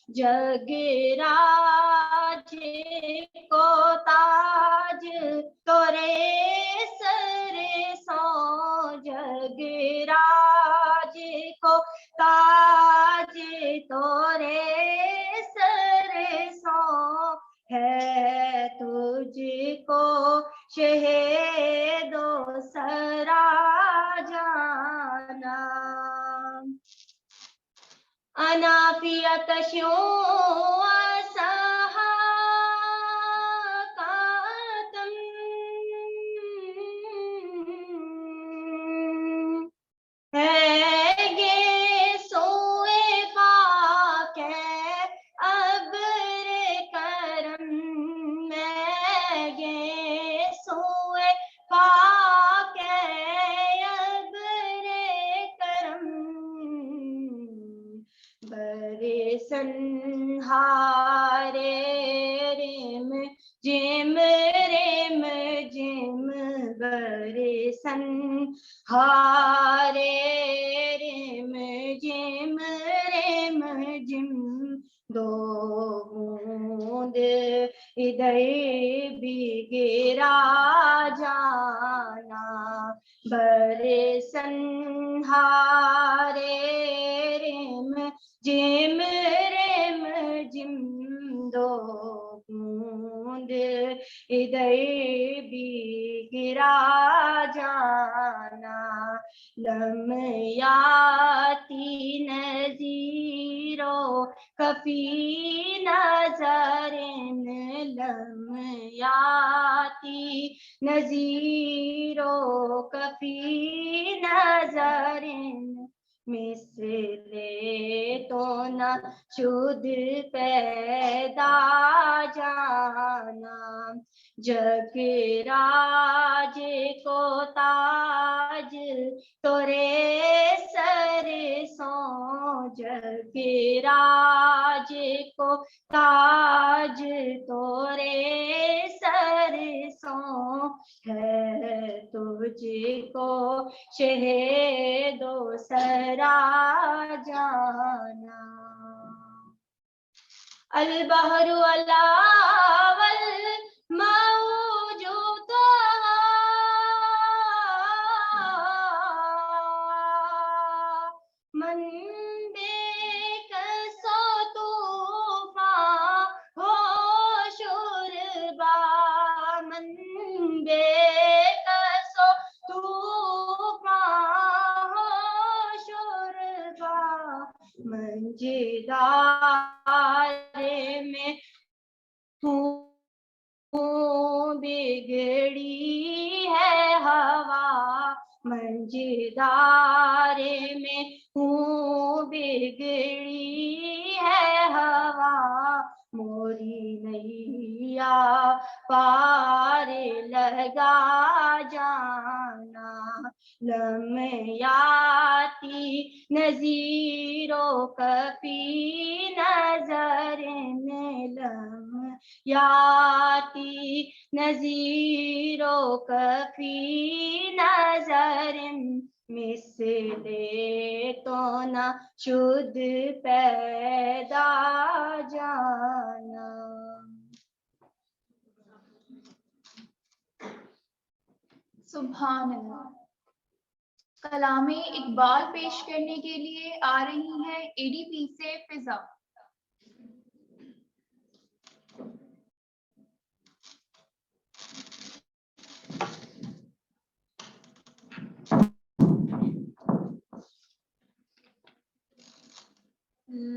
जगराज को ताज तोरे sir so, Jagraj को ताज तोरे सर सो, है तुझको शहेदो सरा जाना। अनाफियत शो असहाकातम, है गे सोए पाके अब्र करम, मैं गे सोए पाके अब्र करम, बरे संहारे रेम जिम रेम जिम, बरे संहारे रेम जिम रेम जिम, दो बूंद इधर भी गिरा जाना, बरे संहारे रेम जिम रेम जिम, दो बूंद इधर भी गिरा जाना, लमयाती नजीरो कफी नजरिन, लमयाती नजीरो कफी नजरिन, मिसले तो न शुद्ध पैदा जाना, जगराज को ताज तोरे सर सो, जगराज को ताज तोरे सर सो, है तुझको शहेदो सरा जाना। अल बहरु अला वल मौजूद, मन बेकसो तूफान हो शुरबा, मन बेकसो तूफान हो शुरबा, मंजिदारे में हूँ बिगड़ी है हवा, मंजिदारे में हूँ बिगड़ी है हवा, मोरी नैया पार लगा जाना, लमयाती नजीरो कफी नजरिन, लमयाती नजीरो कफी नजरिन, मिसले तो न शुद्ध पैदा जाना। सुभान अल्लाह। कलामे इकबाल पेश करने के लिए आ रही है एडीपी से फिजा।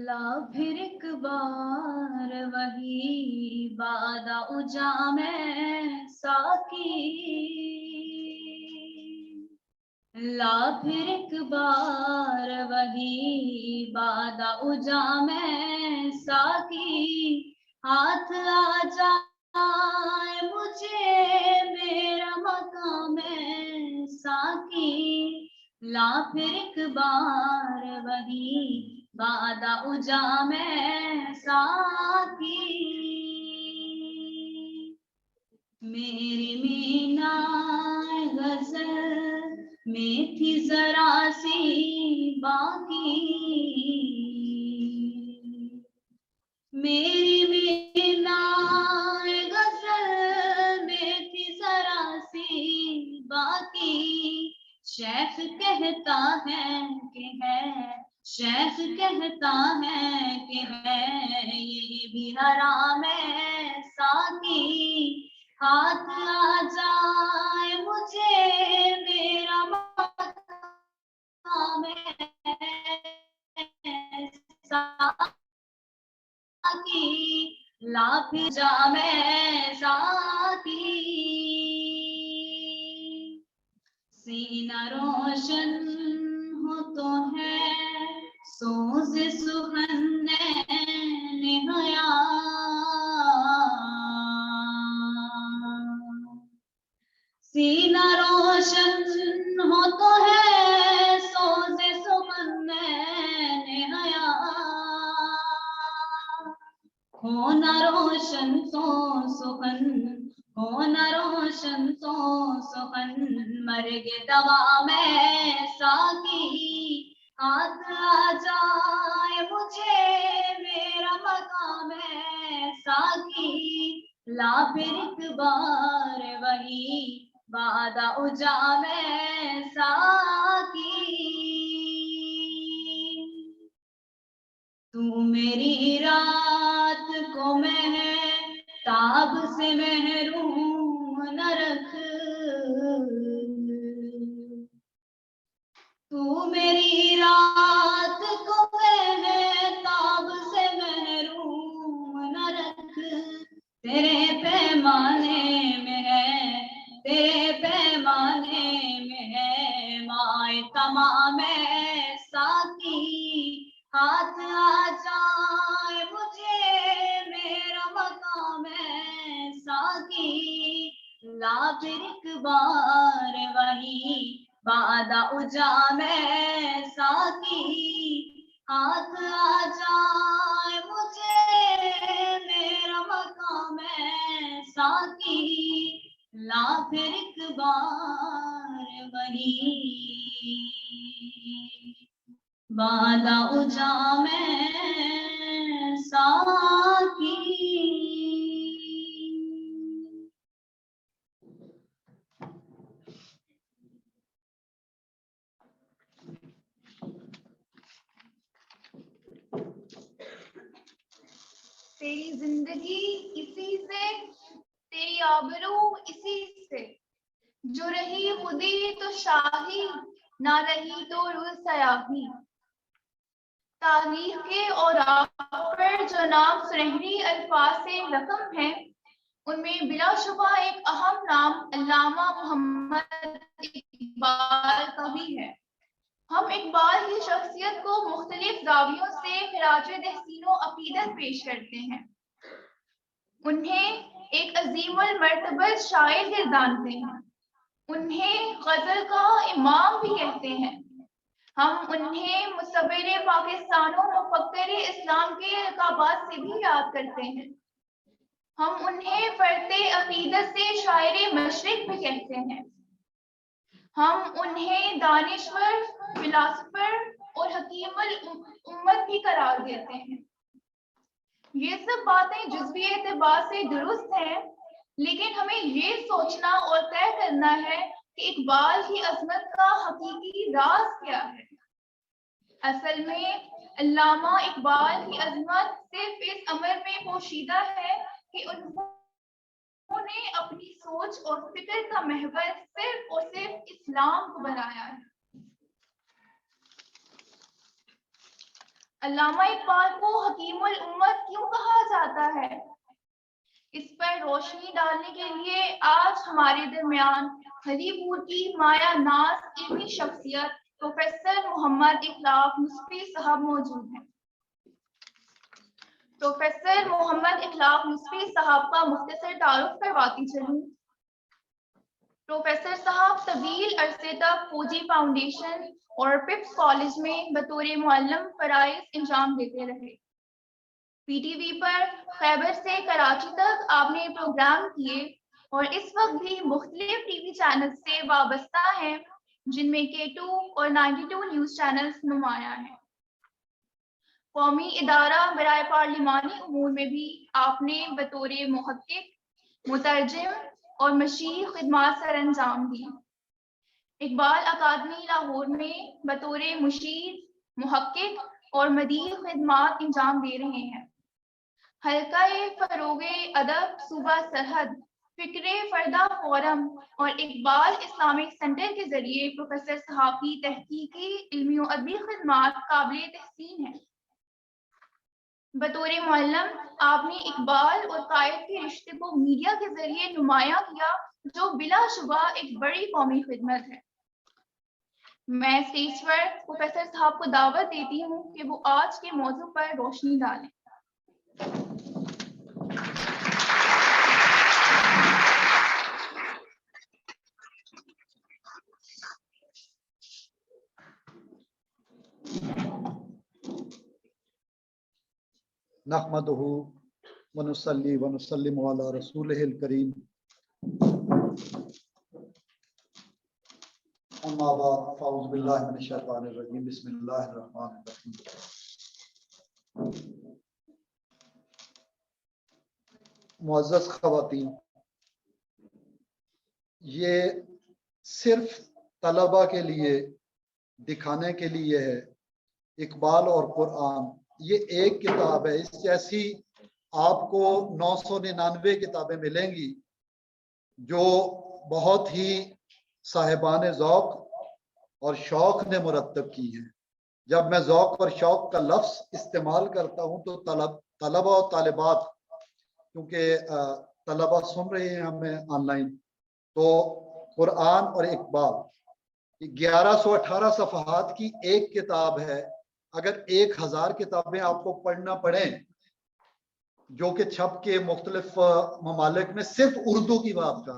ला फिर एक बार वही बादा उजा में साकी, ला फिर एक बार वही बादा उजा में साकी, हाथ आ जाए मुझे मेरा मकाम में साकी, ला फिर एक बार वही बादा उजा में साकी, मेरी मीना गजल में थी जरा सी बाकी, मेरी मीनाए गजल में थी जरा सी बाकी, शेख कहता है कि है, शेख कहता है कि है ये भी हराम है साकी, हाथ आ जाए मुझे मेरा मकाम है साकी, लाख जामे साकी, सीना रोशन हो तो है सोज सुहन्ने हया, सीना रोशन हो तो है सोज सुहन्ने हया, हो न रोशन तो सुखन, हो न रोशन तो सुखन, मर्ग दवा में साकी, हाथ आ जाए मुझे मेरा मकाम है साकी, ला फिर एक बार वही वादा उजा में साकी, तू मेरी रात को ताब से महरूम न रख, तू मेरी रात को ताब से महरूम न रख, तेरे पैमाने में है, तेरे पैमाने में है माए तमाम साकी, हाथ आ जाए मुझे मेरा मकाम है साकी, ला फिर एक बार वही वादा उजा में साकी, हाथ आ जाए मुझे मेरा मकाम है साकी, ला फिर एक बार वही वादा उजा में साकी। तेरी जिंदगी इसी से, तेरी आबरू इसी से, जो रही खुदी तो शाही, ना रही तो रुल सयाही, तारीख के और पर जो नाम सुनहरी अल्फाज से रकम है, उनमें बिलाशुबा एक अहम नाम अल्लामा मोहम्मद इकबाल का भी है। हम इकबाल की शख्सियत को मुख्तलिफ जावियों से खिराज तहसीनो अकीदत पेश करते हैं। उन्हें एक अजीमुल मर्तबत शायर गिरदानते हैं, उन्हें गजल का इमाम भी कहते हैं। हम उन्हें मुसव्विर पाकिस्तान और मुफक्किर इस्लाम के लक़ाबात से भी याद करते हैं। हम उन्हें फर्ते अकीदत से शायर मशरिक भी कहते हैं। हम उन्हें दानिश्वर, फिलासफर और हकीमुल उम्मत भी करार देते हैं। ये सब बातें जुज़वी एतबार से दुरुस्त हैं, लेकिन हमें ये सोचना और तय करना है कि इकबाल की अजमत का हकीकी राज क्या है। असल में अल्लामा इकबाल की अजमत सिर्फ इस अमर में पोशीदा है कि उन्होंने अपनी सोच और फिक्र का महवर सिर्फ और सिर्फ इस्लाम को बनाया है। अल्लामा इकबाल को हकीमुल उम्मत क्यों कहा जाता है? इस पर रोशनी डालने के लिए आज हमारे दरमियान हरीपुर की माया नाज इल्मी शख्सियत प्रोफेसर मोहम्मद इखलाक नुस्फी साहब मौजूद हैं। प्रोफेसर मोहम्मद इखलाक नुस्फी साहब का मुख्तसर तारुफ करवाती चलूं। प्रोफेसर साहब तवील अरसे तक फौजी फाउंडेशन और पिप्स कॉलेज में बतौर मुअल्लिम फराइज इंजाम देते रहे। पीटीवी पर खैबर से कराची तक आपने प्रोग्राम किए और इस वक्त भी मुख्तलिफ टीवी चैनल से वाबस्ता हैं, जिनमें K2 और 92 न्यूज चैनल्स नुमाया हैं। कौमी इदारा बराए पार्लिमानी उमूर में भी आपने बतौर मुहक्किक, मुतरजिम और मशीर खिदमात सर अंजाम दी। इकबाल अकादमी लाहौर में बतौर मुशीर, मुहक्किक और मदीर खिदमात अंजाम दे रहे हैं। हल्का-ए फरोगे अदब सूबा सरहद, फिक्रे फरदा फोरम और इकबाल इस्लामिक सेंटर के जरिए प्रोफेसर साहब की तहकीकी, इल्मी और अदबी खिदमात काबिल तहसीन है। बतौर मुअल्लम आपने इकबाल और कायद के रिश्ते को मीडिया के जरिए नुमायां किया, जो बिलाशुबा एक बड़ी कौमी खिदमत है। मैं स्टेज पर प्रोफेसर साहब को दावत देती हूँ कि वो आज के मौजू पर रोशनी डालें। नहमदुहु व नुसल्ली व नुसल्लिमु अला रसूलिहिल करीम। अम्मा बाद फ़अऊज़ु बिल्लाहि मिनश शैतानिर रजीम। बिस्मिल्लाहिर रहमानिर रहीम। मुअज़्ज़ज़ ख़वातीन, ये सिर्फ तलबा के लिए दिखाने के लिए है। इकबाल और कुरान ये एक किताब है। इस जैसी आपको 999 किताबें मिलेंगी जो बहुत ही साहिबान ज़ौक़ और शौक़ ने मुरत्तब की हैं। जब मैं ज़ौक़ और शौक़ का लफ्ज़ इस्तेमाल करता हूँ तो तलबा और तालिबात, क्योंकि तलबा सुन रहे हैं हमें ऑनलाइन, तो कुरान और इकबाल 1118 सफ़हात की एक किताब है। अगर 1000 किताबें आपको पढ़ना पड़ें जो कि छप के मुख्तलिफ ममालिक में, सिर्फ उर्दू की बात कर,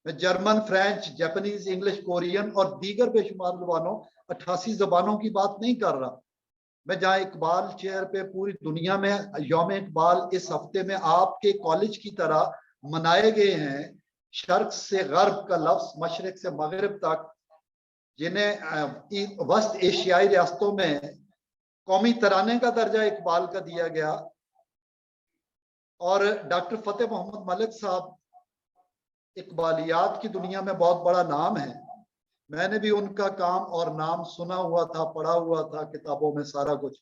मैं German, French, Japanese, English, Korean और दीगर बेशुमार ज़बानों 88 ज़बानों की बात नहीं कर रहा मैं। जहाँ इकबाल चेयर पे पूरी दुनिया में यौम इकबाल इस हफ्ते में आपके कॉलेज की तरह मनाए गए हैं, शर्क से गर्ब का लफ्ज, मशरक से मगरब तक, जिन्हें वस्त एशियाई रियासतों में कौमी तराने का दर्जा इकबाल का दिया गया। और डॉक्टर फतेह मोहम्मद मलिक साहब इकबालियात की दुनिया में बहुत बड़ा नाम है। मैंने भी उनका काम और नाम सुना हुआ था, पढ़ा हुआ था किताबों में सारा कुछ।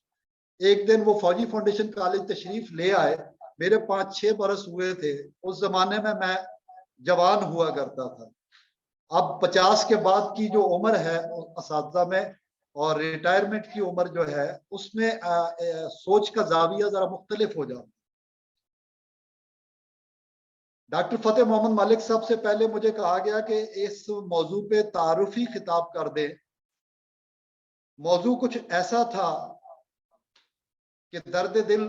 एक दिन वो फौजी फाउंडेशन कॉलेज तशरीफ ले आए। मेरे 5-6 बरस हुए थे। उस जमाने में मैं जवान हुआ करता था। अब 50 के बाद की जो उम्र है असातिज़ा में और रिटायरमेंट की उम्र जो है उसमें सोच का जाविया जरा मुख्तलिफ हो जाता। डॉक्टर फतेह मोहम्मद मलिक साहब से पहले मुझे कहा गया कि इस मौजू पे तारुफी खिताब कर दे। मौजू कुछ ऐसा था कि दर्द दिल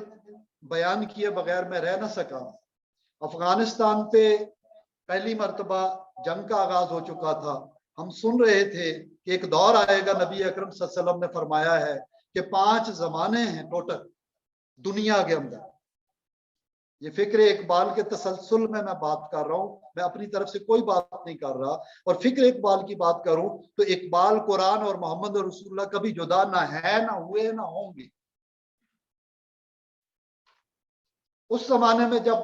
बयान किए बगैर मैं रह न सका। अफगानिस्तान पे पहली मर्तबा जंग का आगाज हो चुका था। हम सुन रहे थे कि एक दौर आएगा, नबी अकरम सल्लल्लाहु अलैहि वसल्लम ने फरमाया है कि 5 ज़माने हैं टोटल दुनिया के अंदर। ये फिक्र इकबाल के तसलसल में मैं बात कर रहा हूँ, मैं अपनी तरफ से कोई बात नहीं कर रहा। और फिक्र इकबाल की बात करूं तो इकबाल कुरान और मोहम्मद और रसूलुल्लाह कभी जुदा ना है, ना हुए, ना होंगे। उस जमाने में जब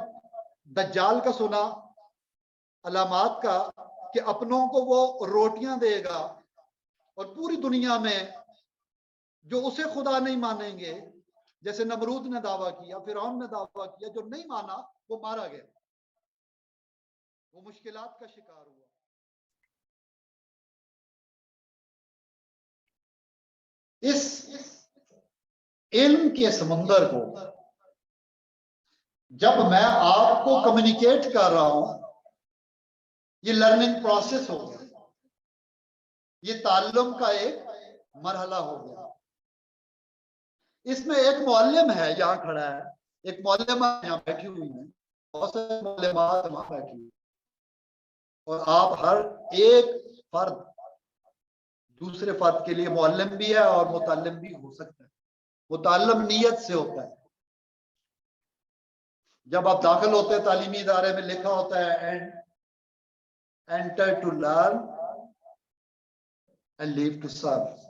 दज्जाल का सुना अलामात का कि अपनों को वो रोटियां देगा और पूरी दुनिया में जो उसे खुदा नहीं मानेंगे, जैसे नमरूद ने दावा किया, फिरौन ने दावा किया, जो नहीं माना वो मारा गया, वो मुश्किलात का शिकार हुआ। इस इल्म के समुंदर को जब मैं आपको कम्युनिकेट कर रहा हूं, ये लर्निंग प्रोसेस हो गया, ये ताल्लुम का एक मरहला हो गया। इसमें एक मौल्लम है, यहाँ खड़ा है, एक मौल्लमा यहाँ बैठी हुई है, बहुत सारे मौल्लमात वहां बैठी हुई, और आप हर एक फर्द दूसरे फर्द के लिए मौल्लम भी है और मुतल्लिम भी हो सकता है। मुतल्लिम नीयत से होता है। जब आप दाखिल होते हैं तालीमी इदारे में लिखा होता है enter to learn and leave to serve.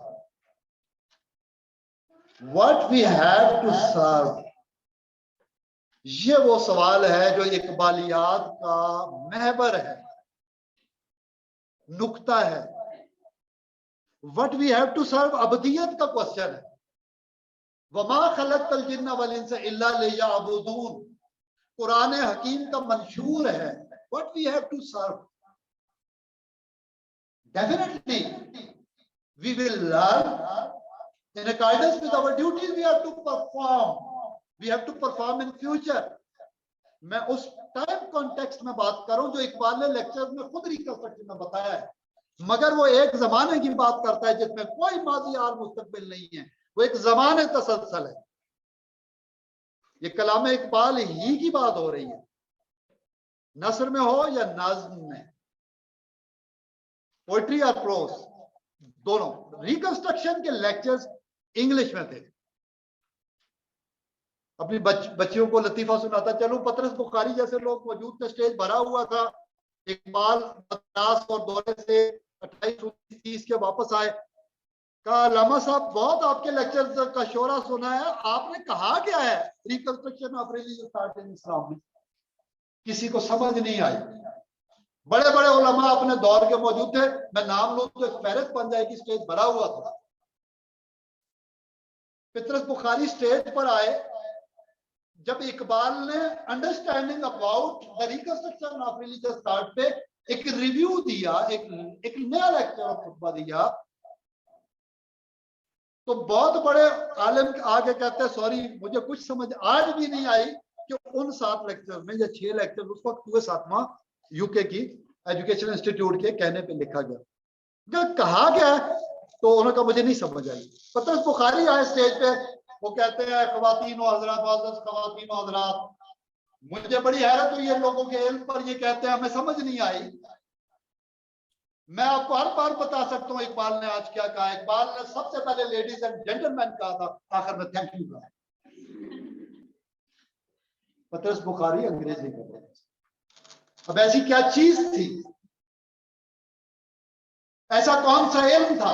What we have to serve, ये वो सवाल है जो इकबालियात का महवर है, नुक्ता है। What we have to serve अबदियत का क्वेश्चन है। वमा खलक़तल जिन्ना वल इंसा इल्ला लियअबुदून, कुरान हकीम का मंशूर है। What we have to serve, definitely we will learn in accordance with our duties. We have to perform in future. मैं उस टाइम कॉन्टेक्स्ट में बात कर रहा हूं जो इकबाल ने लेक्चर में खुद रिकंस्ट्रक्शन में बताया है, मगर वो एक जमाने की बात करता है जिसमें कोई माजी और मुस्तकबिल नहीं है, वो एक जमाने तसलसल है। ये कलाम इकबाल ही की बात हो रही है, नस्र में हो या नाज़्म में, पोइट्री और प्रोज दोनों। रिकंस्ट्रक्शन के लेक्चर्स इंग्लिश में थे। अपनी बच्चियों को लतीफा सुनाता चलूं, पतरस बुखारी जैसे लोग मौजूद थे, स्टेज भरा हुआ था। इकबाल मद्रास और दौरे से 28-30 के वापस आए, कहा अल्लामा साहब बहुत आपके लेक्चर का शोरा सुना है, आपने कहा क्या है reconstruction of religious thought in Islam में, किसी को समझ नहीं आई। बड़े बड़े उलमा अपने दौर के मौजूद थे, मैं नाम लूं तो एक फहरिस्त बन जाएगी, स्टेज भरा हुआ था। पतरस बुखारी स्टेज पर आए, जब इकबाल ने understanding about the reconstruction of religious thought पे एक रिव्यू दिया, एक नया लेक्चर और खुतबा दिया, तो बहुत बड़े आलिम आगे कहते हैं सॉरी मुझे कुछ समझ आज भी नहीं आई कि उन 7 लेक्चर में या 6 लेक्चर उस वक्त हुए 7वां यूके की एजुकेशन इंस्टीट्यूट के कहने पे लिखा गया, जब कहा गया तो उन्होंने कहा मुझे नहीं समझ आई। पतरस बुखारी आए स्टेज पे, वो कहते हैं ख़वातीन व हज़रात, ख़वातीन व हज़रात, मुझे बड़ी हैरत हुई है लोगों के इल्म पर, ये कहते हैं हमें समझ नहीं आई। मैं आपको हर बार बता सकता हूँ इकबाल ने आज क्या कहा। इकबाल ने सबसे पहले लेडीज एंड जेंटलमैन कहा था, आखिर में थैंक यू कहा। पतरस बुखारी अंग्रेजी कर रहे थे। अब ऐसी क्या चीज थी, ऐसा कौन सा इल्म था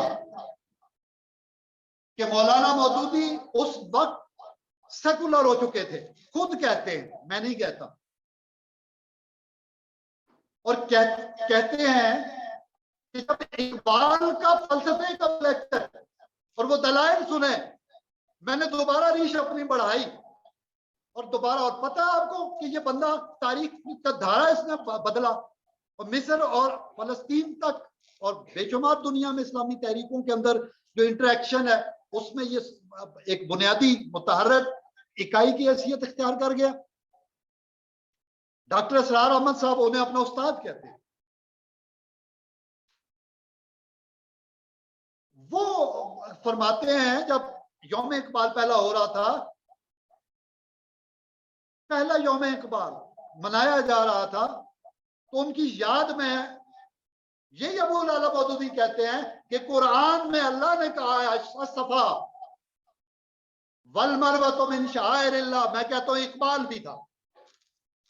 कि मौलाना मौदूदी उस वक्त सेकुलर हो चुके थे, खुद कहते हैं, मैं नहीं कहता, और कहते हैं कि जब इकबाल का फलसफे का लेक्चर और वो दलाइल सुने, मैंने दोबारा रीश अपनी बढ़ाई और दोबारा, और पता है आपको कि ये बंदा तारीख का धारा इसने बदला, और मिस्र और फलस्तीन तक और बेशुमार दुनिया में इस्लामी तहरीकों के अंदर जो इंटरेक्शन है उसमें ये एक बुनियादी मुतहर्रिक इकाई की हैसियत इख्तियार कर गया। डॉक्टर असरार अहमद साहब उन्हें अपना उस्ताद कहते हैं। वो फरमाते हैं जब यौम इकबाल पहला हो रहा था, पहला यौम इकबाल मनाया जा रहा था, तो उनकी याद में यही अबू लाला मौदूदी कहते हैं कि कुरान में अल्लाह ने कहा है सफा वल मरवतु मिन शाइरिल्लाह। मैं कहता हूं इकबाल भी था,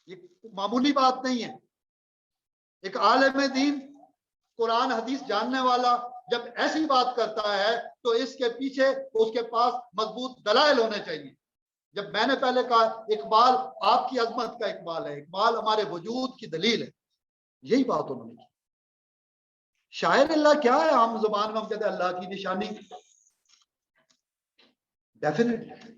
ये मामूली बात नहीं है। एक आलिम दीन, कुरान हदीस जानने वाला जब ऐसी बात करता है तो इसके पीछे उसके पास मजबूत दलाइल होने चाहिए। जब मैंने पहले कहा इकबाल आपकी अजमत का इकबाल है, इकबाल हमारे वजूद की दलील है, यही बात उन्होंने की। शायर अल्लाह क्या है, आम जुबान में हम कहते हैं अल्लाह की निशानी, डेफिनेटली,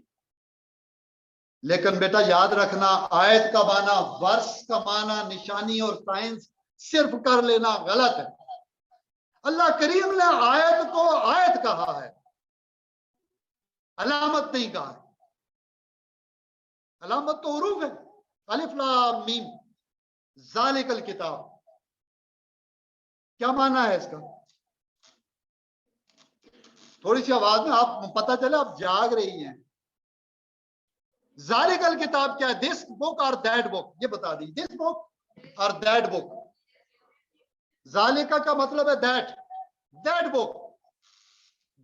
लेकिन बेटा याद रखना आयत का माना, वर्ष का माना, निशानी और साइंस सिर्फ कर लेना गलत है। अल्लाह करीम ने आयत को आयत कहा है, अलामत नहीं कहा है। अलामत तो हुरूफ है, अलिफ लाम मीम ज़ालिकल किताब, क्या माना है इसका? थोड़ी सी आवाज में आप पता चले आप जाग रही हैं। ज़ालिकल किताब क्या है? दिस बुक और दैट बुक, ये बता दी, दिस बुक और दैट बुक। ज़ालिका का मतलब है दैट बुक,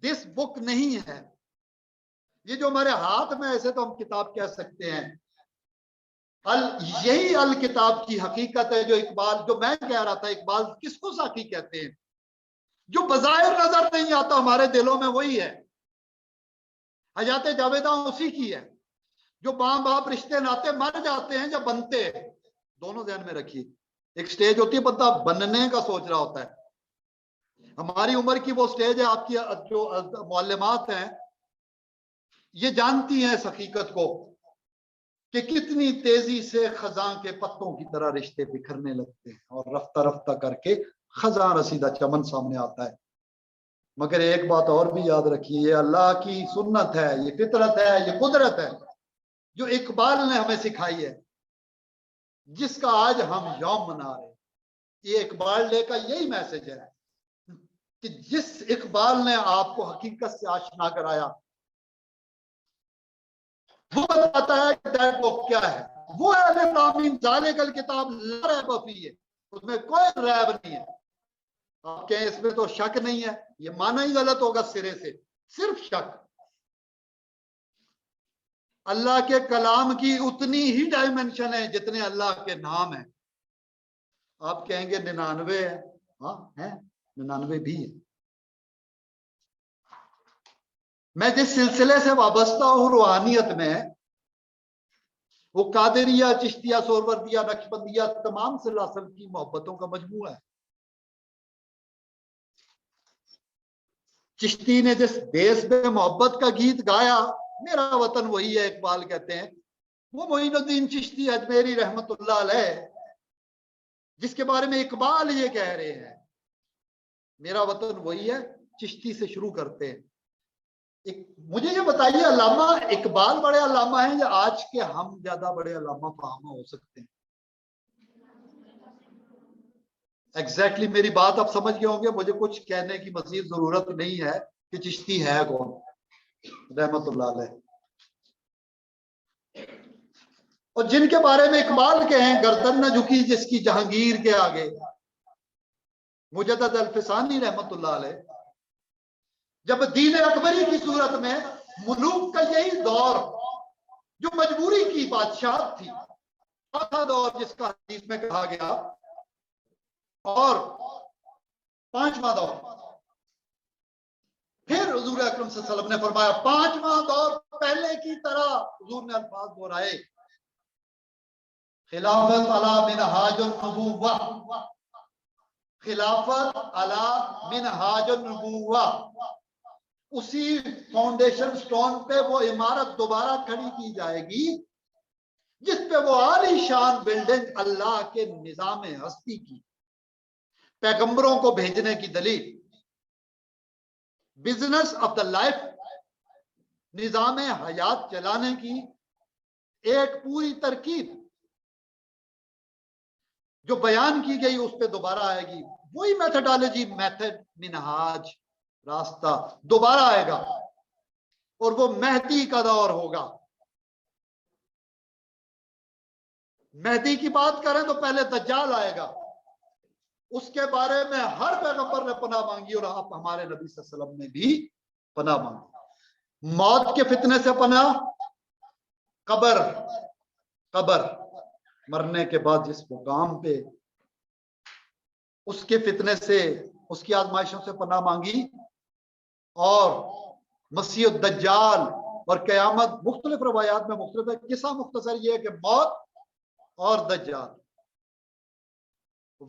दिस बुक नहीं है। ये जो हमारे हाथ में, ऐसे तो हम किताब कह सकते हैं, यही अल किताब की हकीकत है। जो इकबाल, जो मैं कह रहा था, इकबाल किसको साकी कहते हैं? जो बज़ाहिर नजर नहीं आता हमारे दिलों में, वही है। हयात जावेदा उसी की है। जो माँ बाप रिश्ते नाते मर जाते हैं जब बनते हैं, दोनों ध्यान में रखिए। एक स्टेज होती है बंदा बनने का सोच रहा होता है, हमारी उम्र की वो स्टेज है। आपकी जो मौलमात हैं ये जानती हैं इस हकीकत को कि कितनी तेजी से खजां के पत्तों की तरह रिश्ते बिखरने लगते हैं और रफ्ता रफ्ता करके खजां रसीदा चमन सामने आता है। मगर एक बात और भी याद रखिए, ये अल्लाह की सुन्नत है, ये फितरत है, ये कुदरत है जो इकबाल ने हमें सिखाई है, जिसका आज हम यौम मना रहे हैं। ये इकबाल डे का यही मैसेज है कि जिस इकबाल ने आपको हकीकत से आशना कराया, वो बताता है कि दैट बुक क्या है। वो अलिफ लाम मीम ज़ालिकल किताब ला रैब फीह, उसमें कोई रैब नहीं है। आप कहें इसमें तो शक नहीं है, ये माना ही गलत होगा सिरे से। सिर्फ शक। अल्लाह के कलाम की उतनी ही डायमेंशन है जितने अल्लाह के नाम है। आप कहेंगे 99 है, हाँ है, 99 भी है। मैं जिस सिलसिले से वाबस्ता हूं रूहानियत में, वो कादरिया, चिश्तिया, सोहरवर्दिया, नक्शबंदिया, तमाम सिलसिलों की मोहब्बतों का मजमूआ है। चिश्ती ने जिस देश में मोहब्बत का गीत गाया, मेरा वतन वही है, इकबाल कहते हैं, वो मोइनुद्दीन चिश्ती अजमेरी रहमतुल्लाह अलैह, जिसके बारे में इकबाल ये कह रहे हैं मेरा वतन वही है, चिश्ती से शुरू करते हैं। मुझे ये बताइए, अल्लामा इकबाल बड़े अल्लामा हैं या आज के हम ज्यादा बड़े अल्लामा फहामा हो सकते हैं? एग्जैक्टली मेरी बात आप समझ गए होंगे। मुझे कुछ कहने की मजीद जरूरत नहीं है कि चिश्ती है कौन, रहमतुल्लाह अलैह। और जिनके बारे में इकबाल के हैं, गर्दन न झुकी जिसकी जहांगीर के आगे, मुजद्दद अल्फसानी रहमतुल्लाह अलैह, जब दीन अकबरी की सूरत में मुलूक का यही दौर जो मजबूरी की बादशाह थी, चौथा दौर जिसका हदीस में कहा गया, और पांचवा दौर, फिर हुजूर अकरम सल्लल्लाहु अलैहि वसल्लम ने फरमाया पांचवा दौर पहले की तरह, हुजूर ने अल्फाज दोहराए, खिलाफत अला मिनहाजुन नबुव्वा, खिलाफत अला मिनहाजुन नबुव्वा, उसी फाउंडेशन स्टोन पे वो इमारत दोबारा खड़ी की जाएगी जिस पे वो आलीशान बिल्डिंग अल्लाह के निजाम हस्ती की, पैगंबरों को भेजने की दलील, बिजनेस ऑफ द लाइफ, निजाम हयात चलाने की एक पूरी तरकीब जो बयान की गई उस पे दोबारा आएगी। वही मेथोडोलॉजी, मेथड, मिनहाज, रास्ता दोबारा आएगा और वो मेहदी का दौर होगा। मेहदी की बात करें तो पहले दज्जाल आएगा, उसके बारे में हर पैगंबर ने पनाह मांगी और आप हमारे नबी सल्लल्लाहु अलैहि वसल्लम ने भी पनाह मांगी। मौत के फितने से पनाह, कब्र, कब्र मरने के बाद जिस मुकाम पे, उसके फितने से, उसकी आजमाइशों से पनाह मांगी, और मसीह दज्जाल और कयामत। मुख्तलिफ रवायात में मुख्तलिफ है, किस्सा मुख्तसर ये है कि मौत और दज्जाल।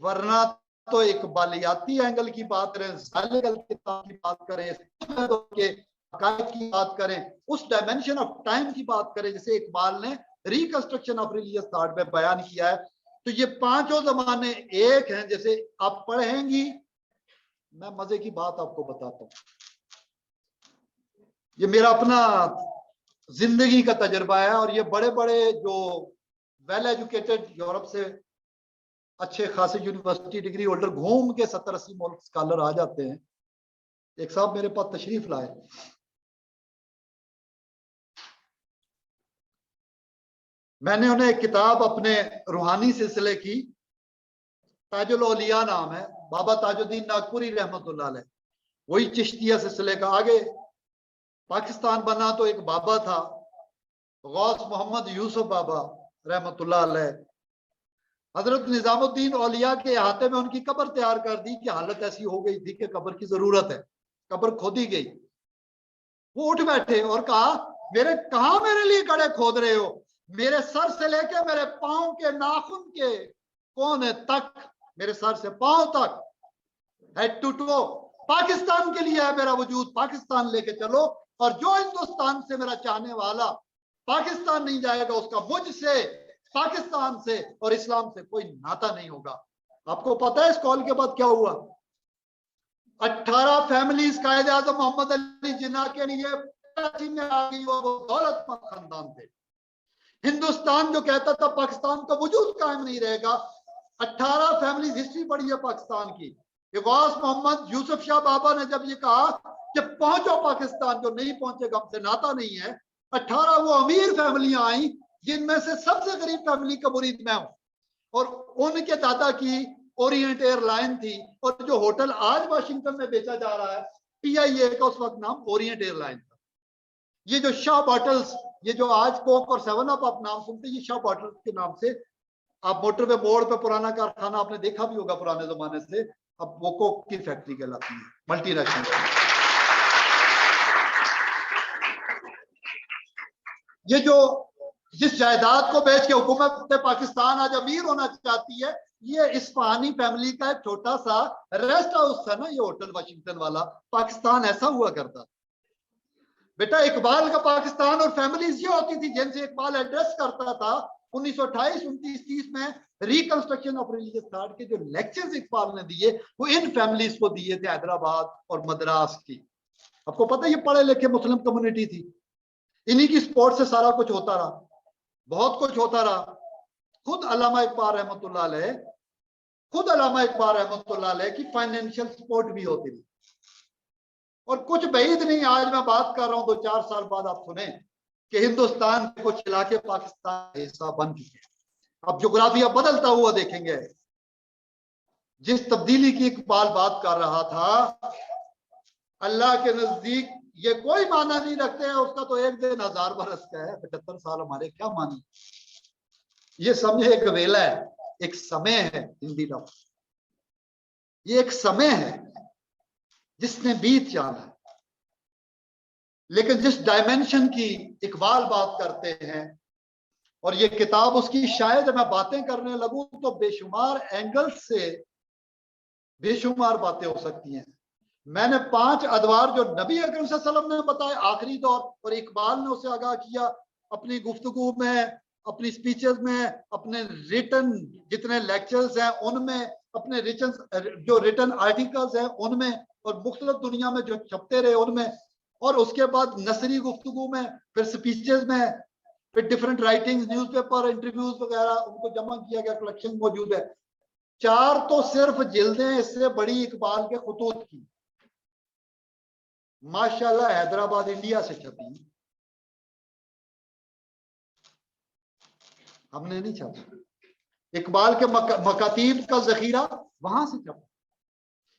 वरना तो एक बालियाती एंगल की बात करें, ज़ालिकल किताब की बात करें, के अकायद की बात करें, उस डायमेंशन ऑफ टाइम की बात करें जिसे इकबाल ने रिकंस्ट्रक्शन ऑफ रिलीजियस थॉट में बयान किया है, तो ये पांचों जमाने एक हैं। जैसे आप पढ़ेंगी, मैं मजे की बात आपको बताता हूं, ये मेरा अपना जिंदगी का तजर्बा है, और ये बड़े बड़े जो वेल एजुकेटेड यूरोप से अच्छे खासे यूनिवर्सिटी डिग्री होल्डर घूम के 70-80 मुल्क स्कॉलर आ जाते हैं। एक साहब मेरे पास तशरीफ लाए, मैंने उन्हें एक किताब अपने रूहानी सिलसिले की, ताजुल औलिया नाम है, बाबा ताजुद्दीन नागपुरी रहमतुल्लाह अलैह, वही चिश्तिया सिलसिले का। आगे पाकिस्तान बना तो एक बाबा था, गौस मोहम्मद यूसुफ बाबा रहमतुल्लाह अलैह, हजरत निजामुद्दीन औलिया के अहाते में उनकी कब्र तैयार कर दी कि हालत ऐसी हो गई थी कि कब्र की जरूरत है, कब्र खोदी गई। वो उठ बैठे और कहा मेरे लिए गड्ढे खोद रहे हो? मेरे सर से लेके मेरे पांव के नाखून के कोने तक, मेरे सर से पांव तक, हेड टू टो पाकिस्तान के लिए है मेरा वजूद। पाकिस्तान लेके चलो, और जो हिंदुस्तान से मेरा चाहने वाला पाकिस्तान नहीं जाएगा, उसका मुझसे, पाकिस्तान से और इस्लाम से कोई नाता नहीं होगा। आपको पता है इस कॉल के बाद क्या हुआ? 18 फैमिलीज कायदे आजम मोहम्मद अली जिन्ना के लिए आ गई, और वो दौलतमंद खानदान थे। हिंदुस्तान जो कहता था पाकिस्तान का वजूद कायम नहीं रहेगा, 18 फैमिलीज, हिस्ट्री पढ़ी है पाकिस्तान की। गौस मोहम्मद यूसुफ शाह बाबा ने जब ये कहा कि पहुंचो पाकिस्तान, जो नहीं पहुंचेगा हमसे नाता नहीं है, 18 वो अमीर फैमिलियां आई, जिनमें से सबसे गरीब फैमिली का मुरीद मैं हूं, और उनके दादा की ओरिएंट एयरलाइन थी, और जो होटल आज वाशिंगटन में बेचा जा रहा है PIA का, उस वक्त नाम ओरिएंट एयरलाइन था। ये जो शाह बॉटल्स, ये जो आज कोक और 7 अप आप नाम सुनते हैं, ये शाह बॉटल्स के नाम से, आप मोटरवे मोड़ पे पुराना कारखाना आपने देखा भी होगा पुराने जमाने से, अब वो कोक की फैक्ट्री कहलाती है, मल्टीनेशनल। ये जो जिस जायदाद को बेच के हुकूमत पाकिस्तान आज अमीर होना चाहती है, ये इस्पानी फैमिली का एक छोटा सा रेस्ट हाउस था ना, ये होटल वाशिंगटन वाला। पाकिस्तान ऐसा हुआ करता था बेटा। इकबाल का पाकिस्तान और फैमिलीज ये होती थी जिनसे इकबाल एड्रेस करता था। 1928, 29, 30 में रिकंस्ट्रक्शन ऑफ रिलीजियस थॉट के जो लेक्चर्स इकबाल ने दिए, वो इन फैमिलीज को दिए थे, हैदराबाद और मद्रास की। आपको पता है ये पढ़े लिखे मुस्लिम कम्युनिटी थी, इन्हीं की सपोर्ट से सारा कुछ होता रहा, बहुत कुछ होता रहा। खुद अल्लामा इकबाल रहमतुल्लाह अलैह की फाइनेंशियल सपोर्ट भी होती थी। और कुछ बैद नहीं, आज मैं बात कर रहा हूं 2-4 साल बाद आप सुने कि हिंदुस्तान के कुछ इलाके पाकिस्तान का हिस्सा बन चुके हैं। अब जोग्राफिया बदलता हुआ देखेंगे। जिस तब्दीली की इकबाल बात कर रहा था, अल्लाह के नजदीक ये कोई माना नहीं रखते हैं, उसका तो एक दिन 1000 बरस का है, 75 साल हमारे क्या मानी। ये समझे एक वेला है, एक समय है, हिंदी लफ्ज, ये एक समय है जिसने बीत जाना है। लेकिन जिस डायमेंशन की इकबाल बात करते हैं, और ये किताब उसकी, शायद मैं बातें करने लगूं तो बेशुमार एंगल्स से बेशुमार बातें हो सकती हैं। मैंने 5 अदवार जो नबी अकरम सल्लल्लाहु अलैहि वसल्लम ने बताए आखिरी दौर, और इकबाल ने उसे आगाह किया अपनी गुफ्तगू में, अपनी स्पीचेस में, अपने रिटन जितने लेक्चर्स हैं उनमें, अपने रिटन आर्टिकल्स हैं उनमें, और मुख्तलिफ दुनिया में जो छपते रहे उनमें, और उसके बाद नसरी गुफ्तगू में, फिर स्पीचेस में, फिर डिफरेंट राइटिंग्स, न्यूज़पेपर, इंटरव्यूज वगैरह, उनको जमा किया गया, कलेक्शन मौजूद है। 4 तो सिर्फ जिल्दें इससे बड़ी इकबाल के खुतूत की, माशाल्लाह, हैदराबाद इंडिया से छपी, हमने नहीं छपा। इकबाल के मकातीब का जखीरा वहां से छपा।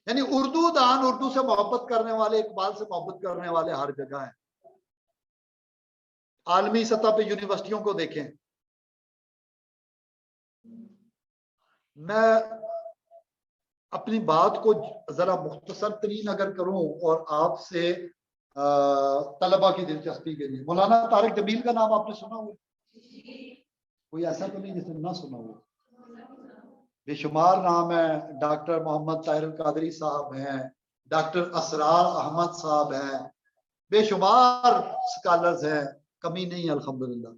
यानी उर्दू दान, उर्दू से मोहब्बत करने वाले, इकबाल से मोहब्बत करने वाले हर जगह है। आलमी सतह पे यूनिवर्सिटियों को देखें। मैं अपनी बात को जरा मुख्तसर तरीन अगर करूं और आपसे तलबा की दिलचस्पी के लिए, मौलाना तारिक जमील का नाम आपने सुना हुआ? कोई ऐसा तो नहीं जिसने ना सुना हुआ? बेशुमार नाम है। डॉक्टर मोहम्मद ताहिर कादरी साहब हैं, डॉक्टर असरार अहमद साहब हैं, बेशुमार स्कॉलर्स हैं, कमी नहीं अल्हम्दुलिल्लाह।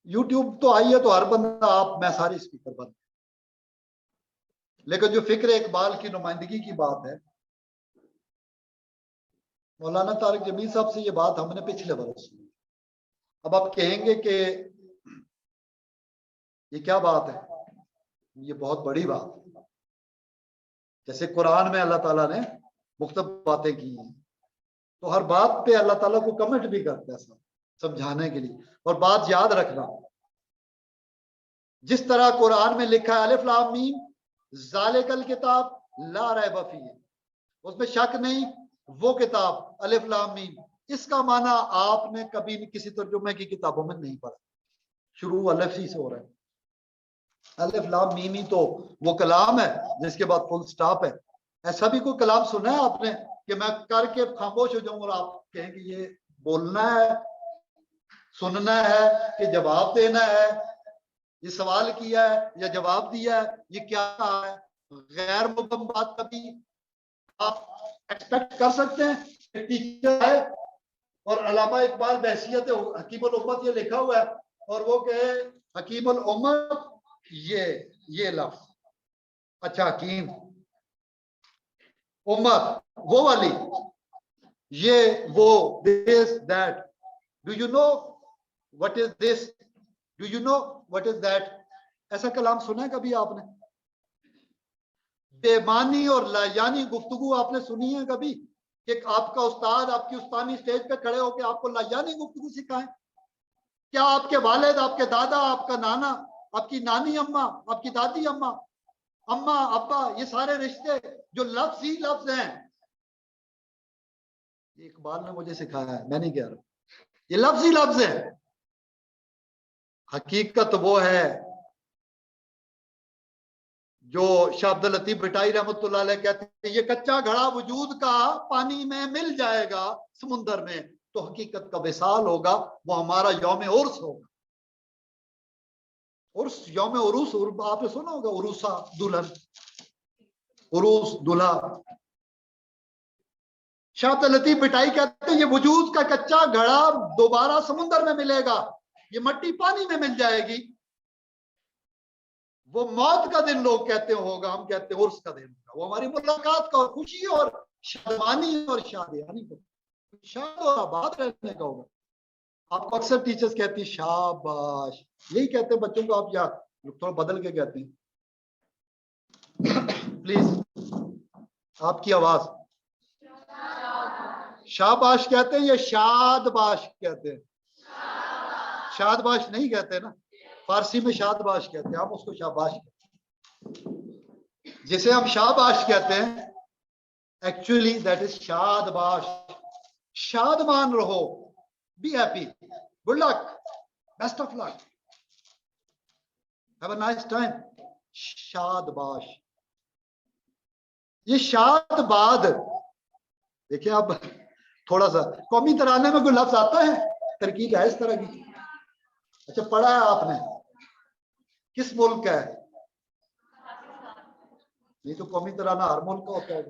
यूट्यूब तो आई है तो हर बंदा, आप मैं सारी स्पीकर बंद। लेकिन जो फिक्र इकबाल की नुमाइंदगी की बात है, मौलाना तारिक जमील साहब से ये बात हमने पिछले बरस सुनी। अब आप कहेंगे कि ये क्या बात है? ये बहुत बड़ी बात है। जैसे कुरान में अल्लाह ताला ने मुख्तलिफ बातें की हैं, तो हर बात पे अल्लाह ताला को कमेंट भी करता है समझाने के लिए। और बात याद रखना, जिस तरह कुरान में लिखा है अलिफ लाम मीम ज़ालिकल किताब ला रैब फीह, उसमें शक नहीं, वो किताब अलिफ लाम मीम, इसका माना आपने कभी भी किसी तर्जुमे की किताबों में नहीं पढ़ा। शुरू अलिफ ही से हो रहा है। अलिफ लाम मीम ही तो वो कलाम है जिसके बाद फुल स्टॉप है। ऐसा भी कोई कलाम सुना है आपने कि मैं करके खामोश हो जाऊं और आप कहें कि ये बोलना है, सुनना है कि जवाब देना है, ये सवाल किया है या जवाब दिया है, ये क्या कहा है? गैर मुबहम बात कभी आप एक्सपेक्ट कर सकते हैं? टीचर है और अल्लामा इकबाल बहसियत हकीमुल उम्मत ये लिखा हुआ है और वो कहे हकीमुल उम्मत ये लफ्ज, अच्छा हकीम उम्मत वो वाली, ये वो, this that, do you know what is this, do you know what is that? ऐसा कलाम सुना है कभी आपने? बेमानी और लायानी गुफ्तगू आपने सुनी है कभी कि आपका उस्ताद आपकी उस्तानी स्टेज पे खड़े होकर आपको लायानी गुफ्तगू सिखाएं? क्या आपके वालिद, आपके दादा, आपका नाना, आपकी नानी अम्मा, आपकी दादी अम्मा, अम्मा अब्बा, ये सारे रिश्ते जो लफ्ज ही लफ्ज हैं, इकबाल ने मुझे सिखाया है, मैं नहीं कह रहा, ये लफ्ज ही लफ्ज है। हकीकत वो है जो शाह अब्दुल लतीफ भटाई रहमतुल्लाह अलैह कहते हैं, ये कच्चा घड़ा वजूद का पानी में मिल जाएगा समुंदर में तो हकीकत का विसाल होगा, वो हमारा यौम उर्स होगा। उर्स, यौम उरूस, आपने सुना होगा, उरूसा दुल्हन, उरूस दूल्हा। शाह अब्दुल लतीफ भटाई कहते हैं ये वजूद का कच्चा घड़ा दोबारा समुंदर में मिलेगा, ये मट्टी पानी में मिल जाएगी, वो मौत का दिन लोग कहते होगा, हम कहते हैं उर्स का दिन होगा, वो हमारी मुलाकात का और खुशी और शादमानी और शादियानी को शाद और आबाद रहने का होगा। आपको अक्सर टीचर्स कहती है शाबाश, यही कहते हैं बच्चों को, आप याद थोड़ा बदल के कहते हैं प्लीज आपकी आवाज, शाबाश कहते हैं या शादबाश कहते हैं? शादबाश नहीं कहते ना, फारसी में शादबाश कहते हैं, हम उसको शाबाश कहते हैं। जिसे हम शाबाश कहते हैं एक्चुअली दैट इज शादबाश। शादमान रहो, be happy, good luck, best of luck, have a nice time, शादबाश। ये शादबाद देखिए, अब थोड़ा सा कौमी तराने में कोई लफ्ज आता है, तरकीब है इस तरह की? अच्छा, पढ़ा है आपने? किस मुल्क का है? नहीं तो कौमी तराना हर मुल्क का होता है।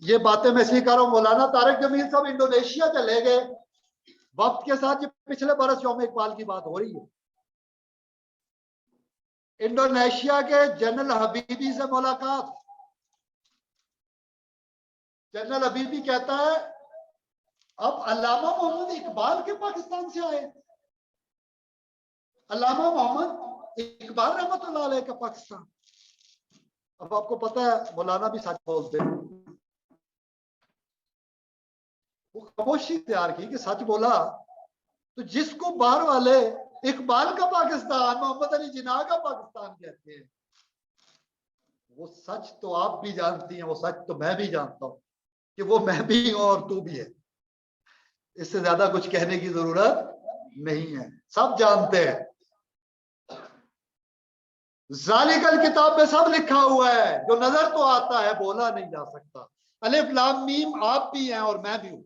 ये बातें मैं इसलिए कर रहा हूं, मौलाना तारिक जमील साहब इंडोनेशिया चले गए वक्त के साथ, ये पिछले बरस यौम इकबाल की बात हो रही है। इंडोनेशिया के जनरल हबीबी से मुलाकात, जनरल हबीबी कहता है अब अल्लामा मोहम्मद इकबाल के पाकिस्तान से आए, अल्लामा मोहम्मद इकबाल रहमतुल्लाह अलैह का पाकिस्तान। अब आपको पता है मौलाना भी सच बोलते हैं, वो खामोशी तैयार की कि सच बोला तो जिसको बाहर वाले इकबाल का पाकिस्तान, मोहम्मद अली जिन्ना का पाकिस्तान कहते हैं, वो सच तो आप भी जानती हैं, वो सच तो मैं भी जानता हूं कि वो मैं भी हूं और तू भी है। इससे ज्यादा कुछ कहने की जरूरत नहीं है, सब जानते हैं। जालिकल किताब में सब लिखा हुआ है, जो नजर तो आता है बोला नहीं जा सकता। अलिफ लाम मीम आप भी हैं और मैं भी हूं।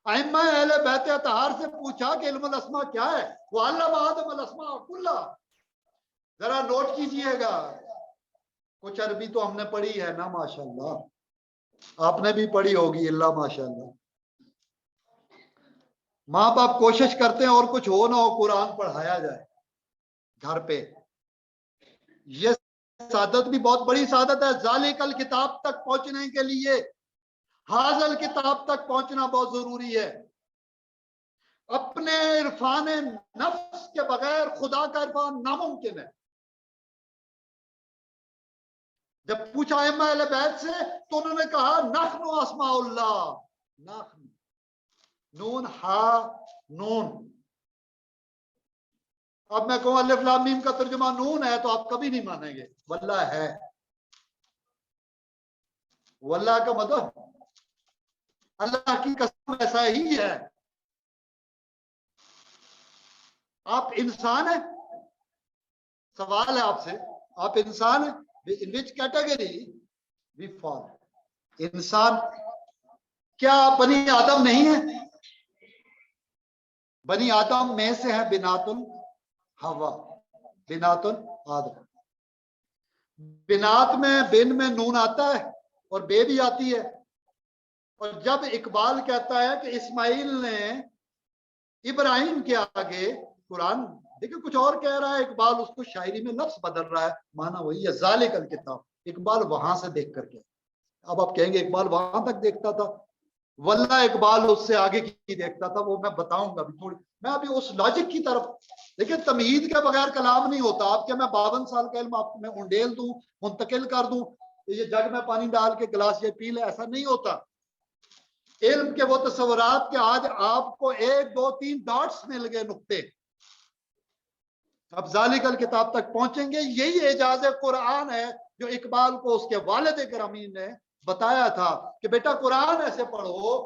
अइम्मा अहले बैत अतहार से पूछा कि इल्मुल अस्मा क्या है, वो अल्लामा आदम अल अस्मा कुल्ला। जरा नोट कीजिएगा, कुछ अरबी तो हमने पढ़ी है ना माशाल्लाह, आपने भी पढ़ी होगी अल्लाह माशाल्लाह। माँ बाप कोशिश करते हैं और कुछ हो ना हो कुरान पढ़ाया जाए घर पे, ये सादत भी बहुत बड़ी सादत है। जालिकल किताब तक पहुंचने के लिए हाजल किताब तक पहुंचना बहुत जरूरी है। अपने इरफान नफ्स के बगैर खुदा का इरफान नामुमकिन है। जब पूछा अइम्मा अहले बैत से तो उन्होंने कहा नहनु अस्माउल्लाह, नहनु, नून हा नून। अब मैं कहूं अलिफ लाम मीम का तर्जुमा नून है तो आप कभी नहीं मानेंगे, वल्लाह है। वल्लाह का मतलब अल्लाह की कसम ऐसा ही है। आप इंसान है, सवाल है आपसे, आप इंसान हैं, इन विच कैटेगरी वी फॉल? इंसान क्या बनी आदम नहीं है? बनी आदम में से है बिनातुल हवा, बिनातुल आदम। बिनात में बिन में नून आता है और बे भी आती है। और जब इकबाल कहता है कि इस्माइल ने इब्राहिम के आगे, कुरान देखिए कुछ और कह रहा है इकबाल, उसको शायरी में लफ्ज बदल रहा है, माना वही है ज़ालिकल किताब। इकबाल वहां से देख करके, अब आप कहेंगे इकबाल वहां तक देखता था, वल्ला इकबाल उससे आगे की देखता था, वो मैं बताऊंगा अभी थोड़ी। मैं अभी उस लॉजिक की तरफ, देखिए तमहीद के बगैर कलाम नहीं होता। आप क्या मैं 52 साल का इल्म आपको मैं उंडेल दूं, मुंतकिल कर दूं, ये जग में पानी डाल के गिलास ये पी ले, ऐसा नहीं होता। इल्म के वो तस्वुरात के आज आपको 1 2 3 डॉट्स मिल गए, नुक्ते। अब ज़ालिकल किताब तक पहुंचेंगे, यही एजाज़ कुरान है जो इकबाल को उसके वालिद गिरामी ने बताया था कि बेटा कुरान ऐसे पढ़ो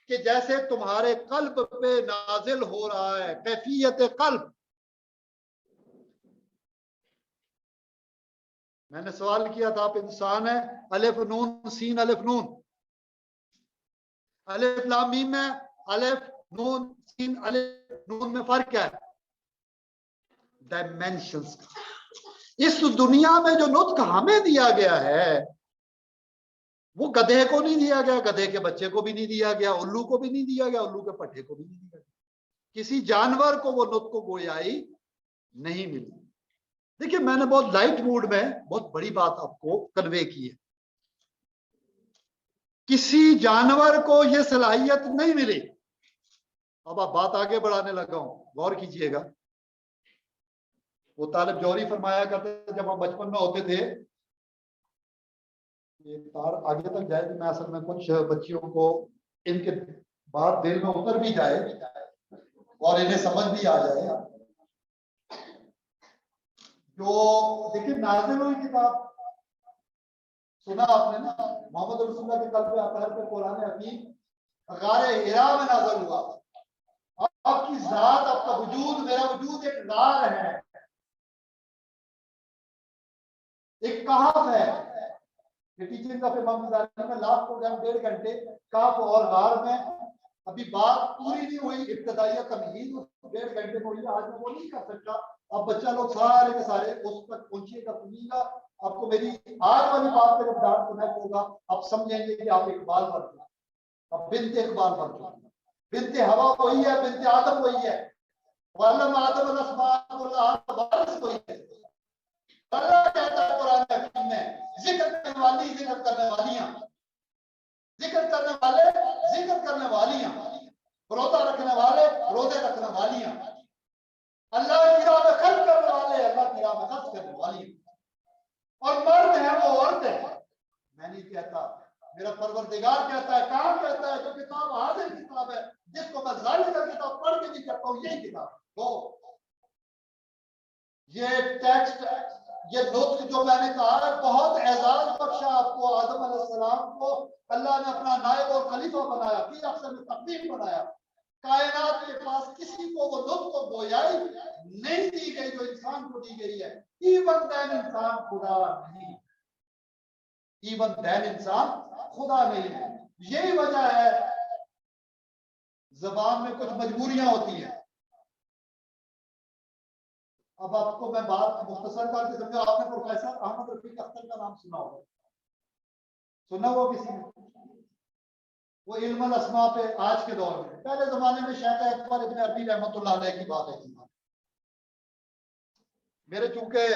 कि जैसे तुम्हारे कल्ब पे नाजिल हो रहा है, कैफियत कल्ब। मैंने सवाल किया था, आप इंसान है, अलिफ नून सीन अलिफ नून, अलिफ लाम मीम में अलिफ नून सीन अलिफ नून में फर्क क्या है? डायमेंशंस का। इस दुनिया में जो नुत्क हमें दिया गया है वो गधे को नहीं दिया गया, गधे के बच्चे को भी नहीं दिया गया, उल्लू को भी नहीं दिया गया, उल्लू के पट्टे को भी नहीं दिया गया। किसी जानवर को वो नुत्क गोयाई नहीं मिली। देखिए मैंने बहुत लाइट मूड में बहुत बड़ी बात आपको कन्वे की है। किसी जानवर को यह सलाहियत नहीं मिली। अब आप बात आगे बढ़ाने लगा हूं, गौर कीजिएगा। वो तालिब जौहरी फरमाया करते थे जब हम बचपन में होते थे, ये तार आगे तक जाए कि मैं असल में कुछ बच्चियों को इनके बात दिल में उतर भी जाए और इन्हें समझ भी आ जाए। जो देखिए नाज़िल हुई किताब सुना आपने ना, मोहम्मद रसूलुल्लाह के कल्ब पे अतहर पे कुरान हकीम गारे हिरा में नाज़िल हुआ। आपकी जात, आपका वजूद, मेरा वजूद एक गार है, एक कहाफ है। टीचिंग ऑफ इमाम गजाली में लास्ट प्रोग्राम 1.5 घंटे काफ और गार में। अभी बात पूरी नहीं हुई, इब्तदाइया तमहीद 1.5 घंटे में हुई, आज मैं वो नहीं कर सकता। अब बच्चा लोग सारे के सारे उस तक पहुंचिएगा, सुनिएगा। आपको मेरी आज वाली बात पे जब डांट कनेक्ट होगा आप समझेंगे कि आप इकबाल पढ़ चुके, अब बिनते इकबाल पढ़ चुके। बिनते हवा वही है, बिनते आदम वही है, वल्लम आदम वारिस वही है। अल्लाह कहता है कुरान हकीम में, जिक्र करने वाली जिक्र करने वालियां, जिक्र करने वाले जिक्र करने वालियां, रोजा रखने वाले रोजे रखने वालियां, अल्लाह की राह में खर्च करने वाले अल्लाह की राह में खर्च करने वालियां। और मर्द है वो औरत है। मैं नहीं कहता, मेरा परवरदिगार कहता है, काम कहता है। जो किताब हाजिर किताब है, जिसको मैं ज़ालिकल किताब पढ़ के भी करता हूँ, यही किताब। तो ये टेक्स्ट, ये नुत्क जो मैंने कहा है, बहुत एजाज बख्शा आपको। आदम अलैहिस्सलाम को अल्लाह ने अपना नायब और खलीफा बनाया, फिर अक्सर में तकदीम बनाया। कायनात के पास किसी को वो लुत्फ और गोयाई नहीं दी गई जो इंसान को दी गई है। इवन देन इंसान खुदा नहीं, इवन देन इंसान खुदा नहीं है। यही वजह है ज़बान में कुछ मजबूरियां होती हैं। अब आपको मैं बात मुख्तसर करके समझो। आपने प्रोफेसर अहमद रफीक अख्तर का नाम सुना होगा, सुना वो किसी ने? वो इल्मुल अस्मा पे आज के दौर में, पहले जमाने में शेख अकबर इब्न अरबी रहमतुल्लाह अलैह की बात है। मेरे चूंकि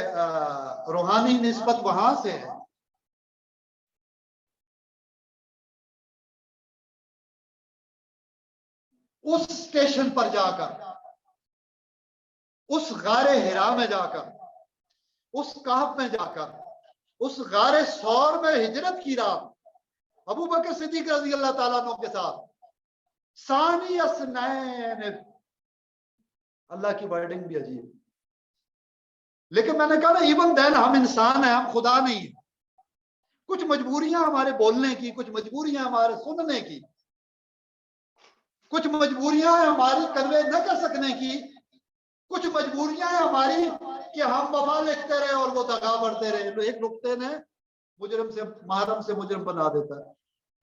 रूहानी निस्बत वहां से है, उस स्टेशन पर जाकर, उस गारे हिरा में जाकर, उस कहफ में जाकर, उस गारे सौर में हिजरत की रात अबू बकर सिद्दीक रज़ी अल्लाह ताला अन्हु के साथ सानी असनैन। अल्लाह की वर्डिंग भी अजीब, लेकिन मैंने कहा ना इवन देन हम इंसान हैं, हम खुदा नहीं है। कुछ मजबूरियां हमारे बोलने की, कुछ मजबूरियां हमारे सुनने की, कुछ मजबूरियां हमारी कन्वे न कर सकने की। कुछ मजबूरियां हैं हमारी कि हम वफा लिखते रहे और वो दगा बढ़ते रहे। तो एक नुक्ते ने मुजरिम से महरम से मुजरिम बना देता है।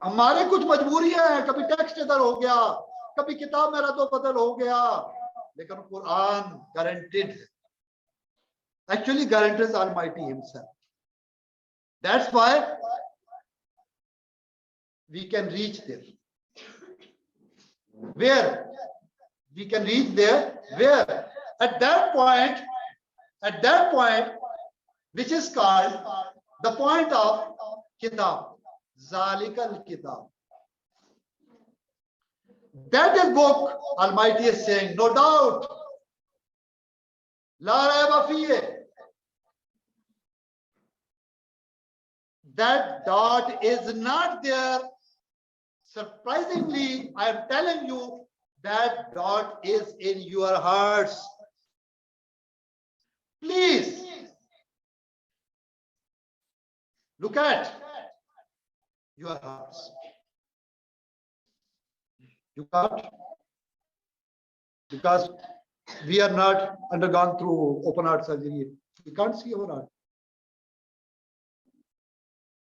हमारे कुछ मजबूरियां हैं, कभी टेक्स्ट इधर हो गया, कभी किताब में रद्दो बदल हो गया, लेकिन कुरान गारंटेड है, actually guarantees almighty himself. That's why we can reach there. Where we can reach there, where at that point which is called the point of kitab, zalikal kitab, that is book Almighty is saying, no doubt, la raiba fihi, that dot is not there. Surprisingly, I am telling you that dot is in your hearts. Please look at your hearts. You can't, because we are not undergone through open heart surgery. We can't see our heart.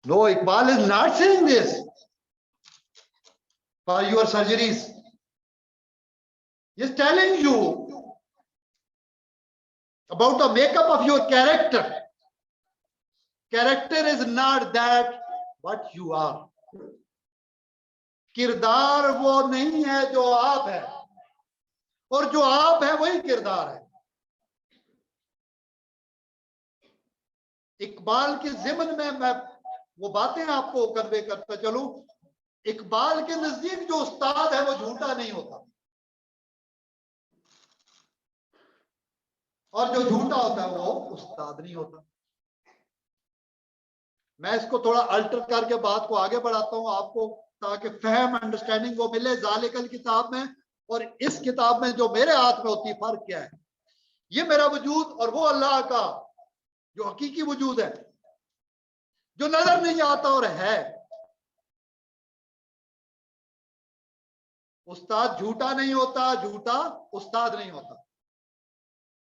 No, Iqbal is not saying this for your surgeries. He is telling you about the makeup of your character. Character is not that what you are. किरदार वो नहीं है जो आप है, और जो आप है वही किरदार है। इकबाल के ज़िमन में मैं वो बातें आपको कन्वे करता चलूं। इकबाल के नजदीक जो उस्ताद है वो झूठा नहीं होता, और जो झूठा होता है वो उस्ताद नहीं होता। मैं इसको थोड़ा अल्टर करके बात को आगे बढ़ाता हूं आपको, ताकि फहम अंडरस्टैंडिंग वो मिले। ज़ालिकल किताब में और इस किताब में जो मेरे हाथ में होती है, फर्क क्या है? ये मेरा वजूद और वो अल्लाह का जो हकीकी वजूद है, जो नजर नहीं आता और है। उस्ताद झूठा नहीं होता, झूठा उस्ताद नहीं होता।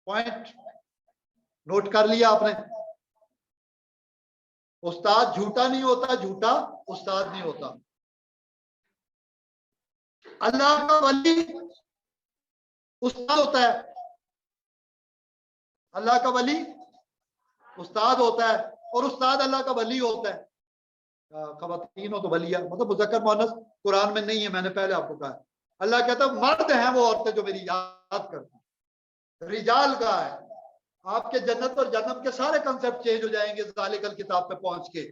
पॉइंट नोट कर लिया आपने? उस्ताद झूठा नहीं होता, झूठा उस्ताद नहीं होता। अल्लाह का वली उस्ताद होता है, अल्लाह का वली उस्ताद होता है, और उस्ताद अल्लाह का वली होता है। खवातीन हो तो वलिया, मतलब मुज़क्कर मुअन्नस कुरान में नहीं है, मैंने पहले आपको कहा। अल्लाह कहता है मर्द हैं वो औरतें जो मेरी याद करती हैं। रिजाल का है। आपके जन्नत और जन्नत के सारे कंसेप्ट चेंज हो जाएंगे ज़ालिकल किताब पे पहुंच के।